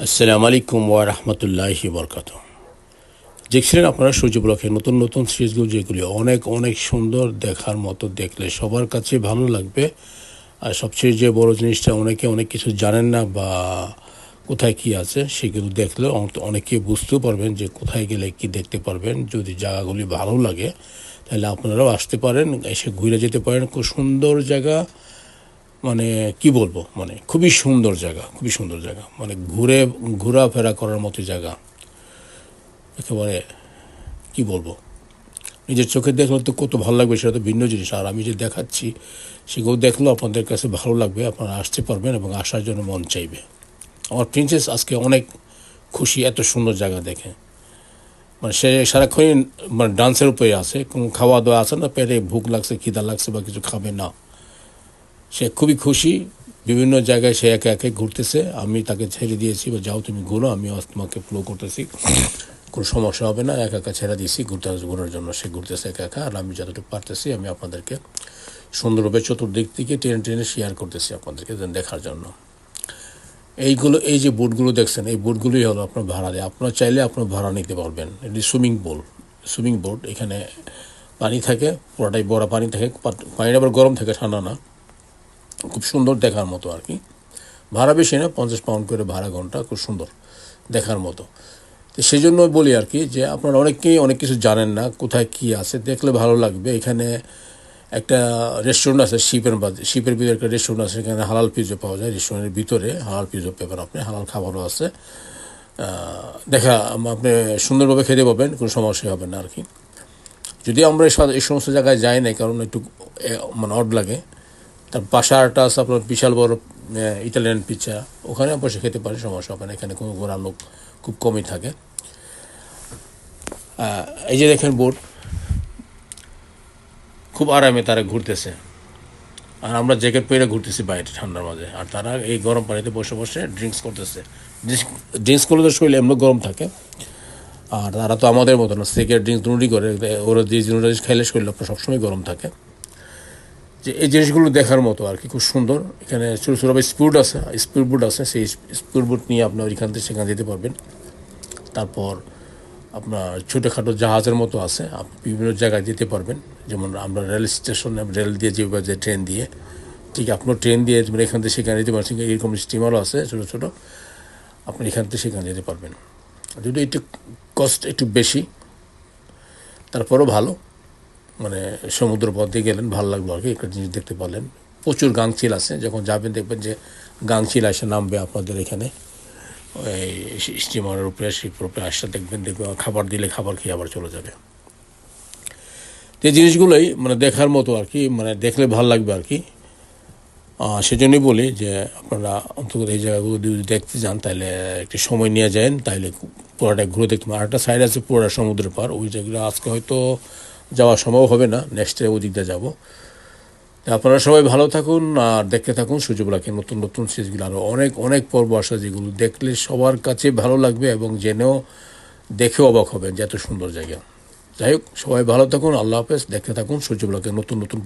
আসসালামু আলাইকুম ওয়া রাহমাতুল্লাহি বরকাতুহু। দেখছিলেন আপনারা সূর্য ব্লকের নতুন নতুন সিরিজগুলো, যেগুলি অনেক অনেক সুন্দর, দেখার মতো, দেখলে সবার কাছে ভালো লাগবে। আর সবচেয়ে যে বড় জিনিসটা, অনেকে অনেক কিছু জানেন না বা কোথায় কি আছে, সেগুলো দেখলে অনেকে বুঝতেও পারবেন যে কোথায় গেলে কি দেখতে পারবেন। যদি জায়গাগুলি ভালো লাগে তাহলে আপনারাও আসতে পারেন, এসে ঘুরে যেতে পারেন। খুব সুন্দর জায়গা, মানে কি বলবো, মানে খুবই সুন্দর জায়গা, খুবই সুন্দর জায়গা, মানে ঘোরাফেরা করার মতো জায়গা। একেবারে কি বলবো, নিজের চোখে দেখলে তো কত ভালো লাগবে, সেটা তো ভিন্ন জিনিস। আর আমি যে দেখাচ্ছি সেগুলো দেখলেও আপনাদের কাছে ভালো লাগবে, আপনারা আসতে পারবেন এবং আসার জন্য মন চাইবে। আমার প্রিন্সেস আজকে অনেক খুশি এত সুন্দর জায়গা দেখে। মানে সে সারাক্ষণই মানে ডান্সের উপরে আছে, কোনো খাওয়া দাওয়া আছে না, পেটে ভুক লাগছে, খিদা লাগছে বা কিছু খাবে না। সে খুবই খুশি, বিভিন্ন জায়গায় সে একে একে ঘুরতেছে। আমি তাকে ছেড়ে দিয়েছি, বা যাও তুমি ঘুরো, আমি তোমাকে ফ্লো করতেছি, কোনো সমস্যা হবে না। একা একা ছেড়ে দিয়েছি ঘোরার জন্য, সে ঘুরতেছে একা একা। আর আমি যতটুকু পারতেছি আমি আপনাদেরকে সুন্দরভাবে চতুর্দিক থেকে টেনে টেনে শেয়ার করতেছি আপনাদেরকে দেখার জন্য। এই যে বোটগুলো দেখছেন, এই বোটগুলোই হলো আপনার ভাড়া দেয়। আপনারা চাইলে আপনার ভাড়া নিতে পারবেন। এটি সুইমিং বোট। এখানে পানি থাকে, পুরোটাই বড় পানি থাকে, পানিটা আবার গরম থাকে, ঠান্ডা না। খুব সুন্দর দেখার মতো আর কি। ভাড়া বেশি না, 50 পাউন্ড করে ভাড়া ঘন্টা। খুব সুন্দর দেখার মতো। তো সেই জন্য বলি আর কি, যে আপনারা অনেকেই অনেক কিছু জানেন না, কোথায় কি আছে, দেখলে ভালো লাগবে। এখানে একটা রেস্টুরেন্ট আছে, শিপের ভিতরে একটা রেস্টুরেন্ট আছে। এখানে হালাল পিজা পাওয়া যায়। রেস্টুরেন্টের ভিতরে হালাল পিজা পেপার, আপনি হালাল খাবারও আছে। আপনি সুন্দরভাবে খেতে পাবেন, কোনো সমস্যা হবে না আর কি। যদি আমরা এই সমস্ত জায়গায় যাই না, কারণ একটু মানে অড লাগে। তার বাসাটা আছে আপনার বিশাল বড় ইটালিয়ান পিৎজা, ওখানে বসে খেতে পারে, সমস্যা হবে না। এখানে কোনো ঘোরার লোক খুব কমই থাকে। এই যে দেখেন বোট, খুব আরামে তারা ঘুরতেছে। আর আমরা জ্যাকেট পরে ঘুরতেছি বাইরে ঠান্ডার মাঝে, আর তারা এই গরম পানিতে বসে বসে ড্রিঙ্কস করতেছে। ড্রিঙ্কস করলে তো শরীরে এমনি গরম থাকে। আর তারা তো আমাদের মতো না, সিগারেট ড্রিঙ্কস দুটি করে। ওরা যে জিনিস খাইলে শরীর আপনার সবসময় গরম থাকে। যে এই জিনিসগুলো দেখার মতো আর কি, খুব সুন্দর। এখানে ছোটো ছোটো স্পিড বোট আছে। সেই স্পিড বোট নিয়ে আপনার এখান থেকে সেখানে যেতে পারবেন। তারপর আপনার ছোটোখাটো জাহাজের মতো আছে, আপনি বিভিন্ন জায়গায় যেতে পারবেন। যেমন আমরা রেল স্টেশনে রেল দিয়ে যেভাবে যে ট্রেন দিয়ে, ঠিক আপনার ট্রেন দিয়ে এখান থেকে সেখানে যেতে পারছেন। এরকম স্টিমারও আছে ছোটো ছোটো, আপনি এখান থেকে সেখানে যেতে পারবেন। যদি একটু কস্ট একটু বেশি, তারপরও ভালো। মানে সমুদ্র পথে গেলেন, ভালো লাগলো আর কি, একটা জিনিস দেখতে পারলেন। প্রচুর গাংচিল আছে, যখন যাবেন দেখবেন যে গাংচিল এসে নামবে আপনাদের এখানে। এই স্টিমারের উপরে, শিপের উপরে আসতে দেখবেন খাবার দিলে খাবার খেয়ে আবার চলে যাবে। তো এই জিনিসগুলোই মানে দেখার মতো আর কি, মানে দেখলে ভালো লাগবে আর কি। সেজন্যই বলি যে আপনারা অন্তত এই জায়গাগুলো যদি দেখতে যান, তাহলে একটু সময় নিয়ে যান, তাহলে পুরোটা ঘুরে দেখতে পারেন। আরেকটা সাইড আছে পুরোটা সমুদ্রের পার, ওই জায়গাগুলো আজকে হয়তো যাওয়া সম্ভব হবে না, নেক্সট ডে ওই দিকটা যাবো। আপনারা সবাই ভালো থাকুন আর দেখতে থাকুন সূর্যবিলাকে নতুন নতুন সিরিজগুলো। আরও অনেক অনেক পর্ব আসা, যেগুলো দেখলে সবার কাছে ভালো লাগবে এবং জেনেও দেখেও অবাক হবেন যে এত সুন্দর জায়গা। যাই হোক, সবাই ভালো থাকুন, আল্লাহ হাফেজ। দেখতে থাকুন সূর্যবিলাকে নতুন নতুন